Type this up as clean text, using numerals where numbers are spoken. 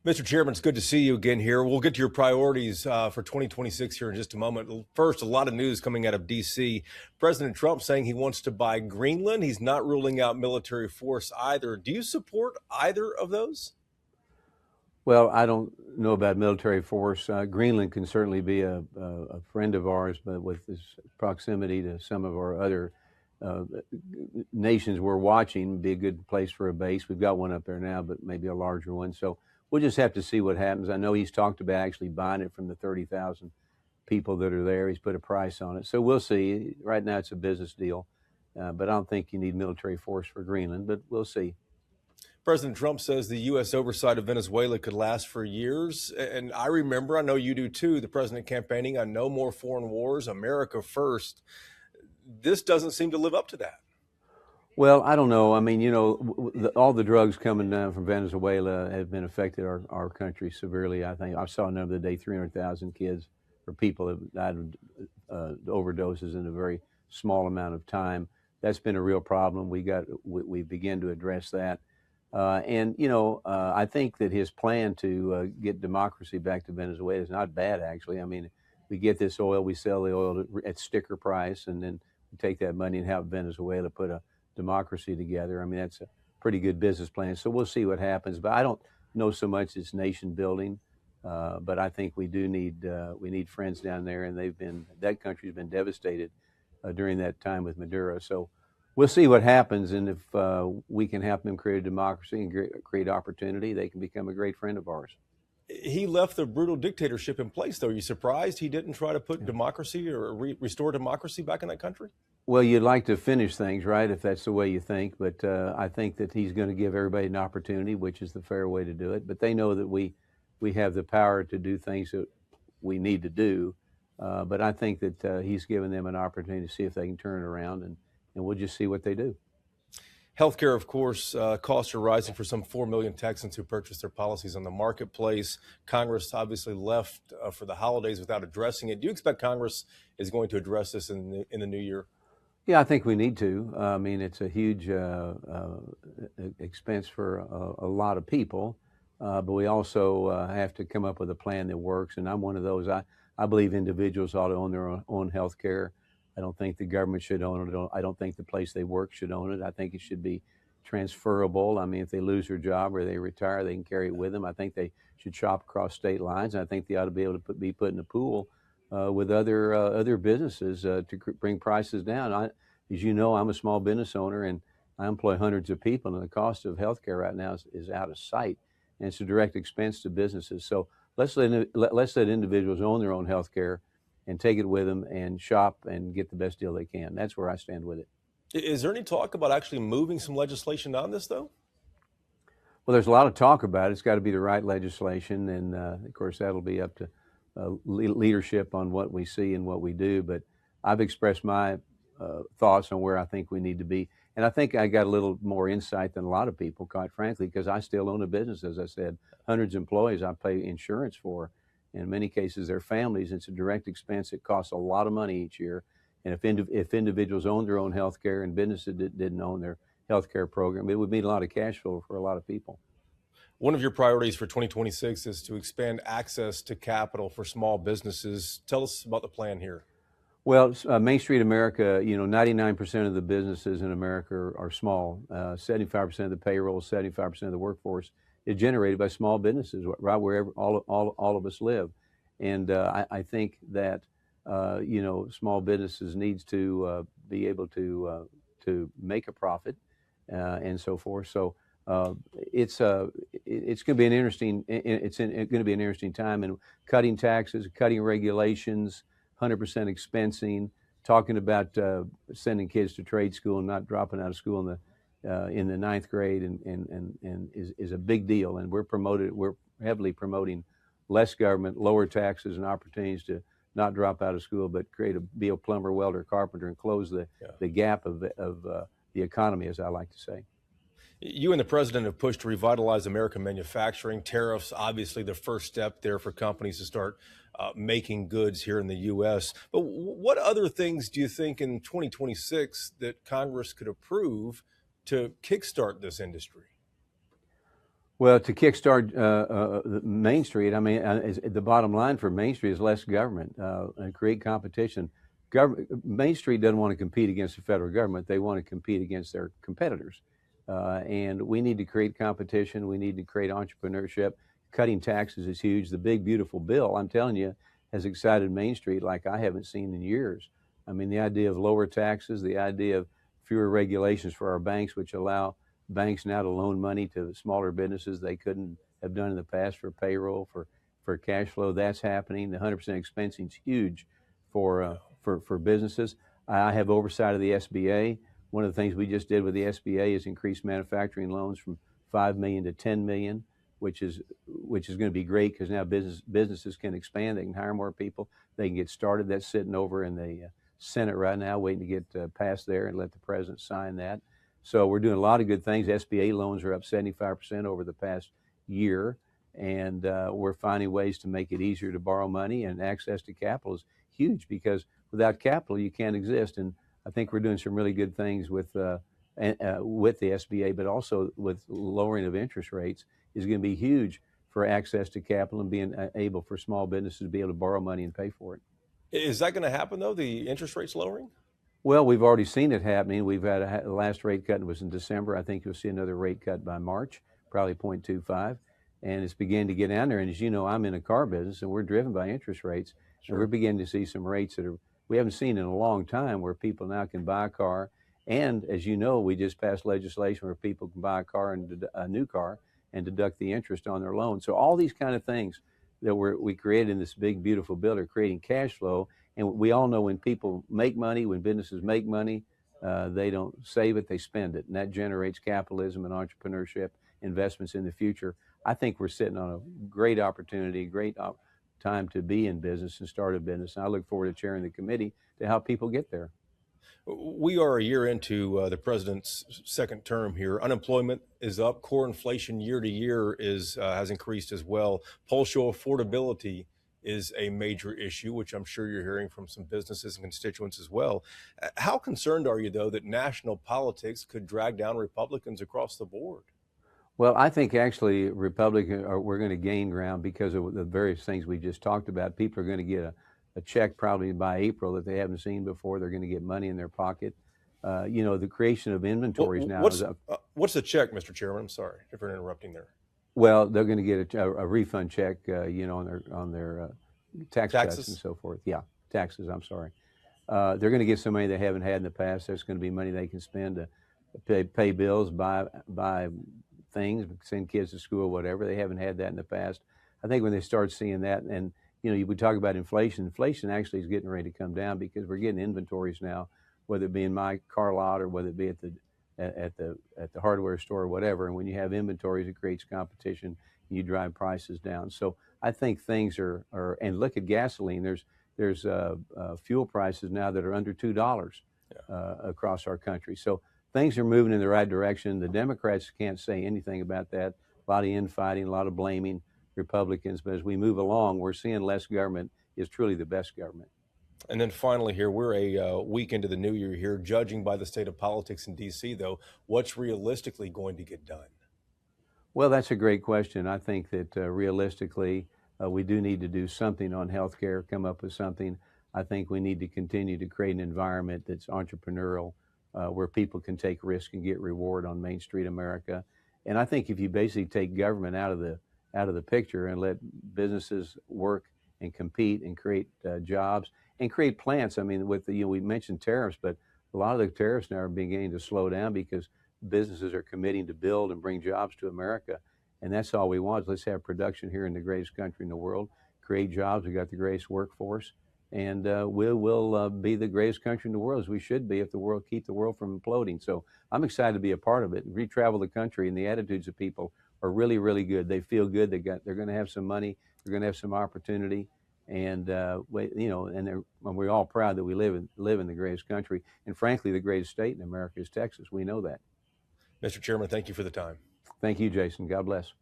Mr. Chairman, it's good to see you again here. We'll get to your priorities for 2026 here in just a moment. First, a lot of news coming out of D.C. President Trump saying he wants to buy Greenland. He's not ruling out military force either. Do you support either of those? Well, I don't know about military force. Greenland can certainly be a friend of ours, but with its proximity to some of our other uh, nations we're watching, be a good place for a base. We've got one up there now, but maybe a larger one. So we'll just have to see what happens. I know he's talked about actually buying it from the 30,000 people that are there. He's put a price on it. So we'll see. Right now it's a business deal, but I don't think you need military force for Greenland, but we'll see. President Trump says the U.S. oversight of Venezuela could last for years. And I remember, I know you do too, the president campaigning on no more foreign wars, America first. This doesn't seem to live up to that. Well, I don't know. I mean, all the drugs coming down from Venezuela have been affected our country severely. I think I saw a number the day 300,000 kids or people have died of overdoses in a very small amount of time. That's been a real problem. We begin to address that. I think that his plan to get democracy back to Venezuela is not bad, actually. I mean, we get this oil, we sell the oil at sticker price, and then we take that money and have Venezuela put a democracy together. I mean, that's a pretty good business plan. So we'll see what happens. But I don't know so much it's nation building. But I think we need friends down there, and that country's been devastated during that time with Maduro. So we'll see what happens, and if we can help them create a democracy and create opportunity, they can become a great friend of ours. He left the brutal dictatorship in place, though. Are you surprised he didn't try to put democracy or restore democracy back in that country? Well, you'd like to finish things, right, if that's the way you think. But I think that he's going to give everybody an opportunity, which is the fair way to do it. But they know that we have the power to do things that we need to do. But I think that he's given them an opportunity to see if they can turn it around, and we'll just see what they do. Healthcare, of course, costs are rising for some 4 million Texans who purchase their policies on the marketplace. Congress obviously left for the holidays without addressing it. Do you expect Congress is going to address this in the new year? Yeah, I think we need to. I mean, it's a huge expense for a lot of people, but we also have to come up with a plan that works. And I'm one of those. I believe individuals ought to own their own health care. I don't think the government should own it. I don't think the place they work should own it. I think it should be transferable. I mean, if they lose their job or they retire, they can carry it with them. I think they should shop across state lines. I think they ought to be able to be put in a pool with other businesses to bring prices down. As you know, I'm a small business owner and I employ hundreds of people, and the cost of healthcare right now is out of sight, and it's a direct expense to businesses. So let's let individuals own their own healthcare and take it with them and shop and get the best deal they can. That's where I stand with it. Is there any talk about actually moving some legislation on this, though? Well, there's a lot of talk about it. It's got to be the right legislation, and of course, that'll be up to leadership on what we see and what we do. But I've expressed my thoughts on where I think we need to be. And I think I got a little more insight than a lot of people, quite frankly, because I still own a business, as I said, hundreds of employees I pay insurance for. In many cases, their families. It's a direct expense. It costs a lot of money each year. And if individuals owned their own health care and businesses didn't own their health care program, it would mean a lot of cash flow for a lot of people. One of your priorities for 2026 is to expand access to capital for small businesses. Tell us about the plan here. Well, Main Street America, 99% of the businesses in America are small. 75% of the payroll, 75% of the workforce is generated by small businesses, right wherever all of us live. And I think that, small businesses needs to be able to make a profit and so forth. So it's going to be an interesting time, and cutting taxes, cutting regulations, 100% expensing, talking about sending kids to trade school and not dropping out of school in the ninth grade, and is a big deal. And we're heavily promoting less government, lower taxes, and opportunities to not drop out of school, but be a plumber, welder, carpenter, and close the gap of the economy, as I like to say. You and the president have pushed to revitalize American manufacturing. Tariffs, obviously, the first step there for companies to start making goods here in the U.S. But what other things do you think in 2026 that Congress could approve to kickstart this industry? Well, to kickstart Main Street, I mean, the bottom line for Main Street is less government and create competition. Main Street doesn't want to compete against the federal government; they want to compete against their competitors. And we need to create competition. We need to create entrepreneurship. Cutting taxes is huge. The big beautiful bill, I'm telling you, has excited Main Street like I haven't seen in years. I mean, the idea of lower taxes, the idea of fewer regulations for our banks, which allow banks now to loan money to smaller businesses they couldn't have done in the past for payroll, for cash flow. That's happening. The 100% expensing is huge for businesses. I have oversight of the SBA. One of the things we just did with the SBA is increase manufacturing loans from 5 million to 10 million, which is going to be great because now businesses can expand. They can hire more people. They can get started. That's sitting over in the Senate right now, waiting to get passed there and let the president sign that. So we're doing a lot of good things. SBA loans are up 75% over the past year, and we're finding ways to make it easier to borrow money, and access to capital is huge because without capital you can't exist. And I think we're doing some really good things with the SBA, but also with lowering of interest rates is going to be huge for access to capital and being able for small businesses to be able to borrow money and pay for it. Is that going to happen, though, the interest rates lowering? Well, we've already seen it happening. We've had the last rate cut was in December. I think you'll see another rate cut by March, probably 0.25. And it's beginning to get down there. And as you know, I'm in a car business, and we're driven by interest rates. Sure. And we're beginning to see some rates that we haven't seen in a long time, where people now can buy a car. And as you know, we just passed legislation where people can buy a car and a new car and deduct the interest on their loan. So all these kind of things that we created in this big, beautiful bill are creating cash flow. And we all know when people make money, when businesses make money, they don't save it, they spend it. And that generates capitalism and entrepreneurship, investments in the future. I think we're sitting on a great opportunity, time to be in business and start a business. And I look forward to chairing the committee to help people get there. We are a year into the president's second term here. Unemployment is up. Core inflation year to year has increased as well. Polls show affordability is a major issue, which I'm sure you're hearing from some businesses and constituents as well. How concerned are you, though, that national politics could drag down Republicans across the board? Well, I think actually we're going to gain ground because of the various things we just talked about. People are going to get a check probably by April that they haven't seen before. They're going to get money in their pocket. The creation of inventories now. What's the check, Mr. Chairman? I'm sorry if you're interrupting there. Well, they're going to get a refund check, on their taxes cuts and so forth. Yeah, taxes. I'm sorry. They're going to get some money they haven't had in the past. There's going to be money they can spend to pay bills, buy things, send kids to school, whatever. They haven't had that in the past. I think when they start seeing that, and we talk about inflation. Inflation actually is getting ready to come down because we're getting inventories now, whether it be in my car lot or whether it be at the hardware store or whatever. And when you have inventories, it creates competition and you drive prices down. So I think things are and look at gasoline. There's fuel prices now that are under $2 across our country. So things are moving in the right direction. The Democrats can't say anything about that. A lot of infighting, a lot of blaming Republicans. But as we move along, we're seeing less government is truly the best government. And then finally here, we're a week into the new year here. Judging by the state of politics in D.C., though, what's realistically going to get done? Well, that's a great question. I think that realistically, we do need to do something on health care, come up with something. I think we need to continue to create an environment that's entrepreneurial, where people can take risk and get reward on Main Street America. And I think if you basically take government out of the picture and let businesses work and compete and create jobs and create plants. I mean, we mentioned tariffs, but a lot of the tariffs now are beginning to slow down because businesses are committing to build and bring jobs to America. And that's all we want. Let's have production here in the greatest country in the world, create jobs. We got the greatest workforce, and we will be the greatest country in the world, as we should be, if keep the world from imploding. So I'm excited to be a part of it. We travel the country, and the attitudes of people are really, really good. They feel good. They're going to have some money. They're going to have some opportunity. And we're all proud that we live in the greatest country, and frankly, the greatest state in America is Texas. We know that. Mr. Chairman, thank you for the time. Thank you, Jason. God bless.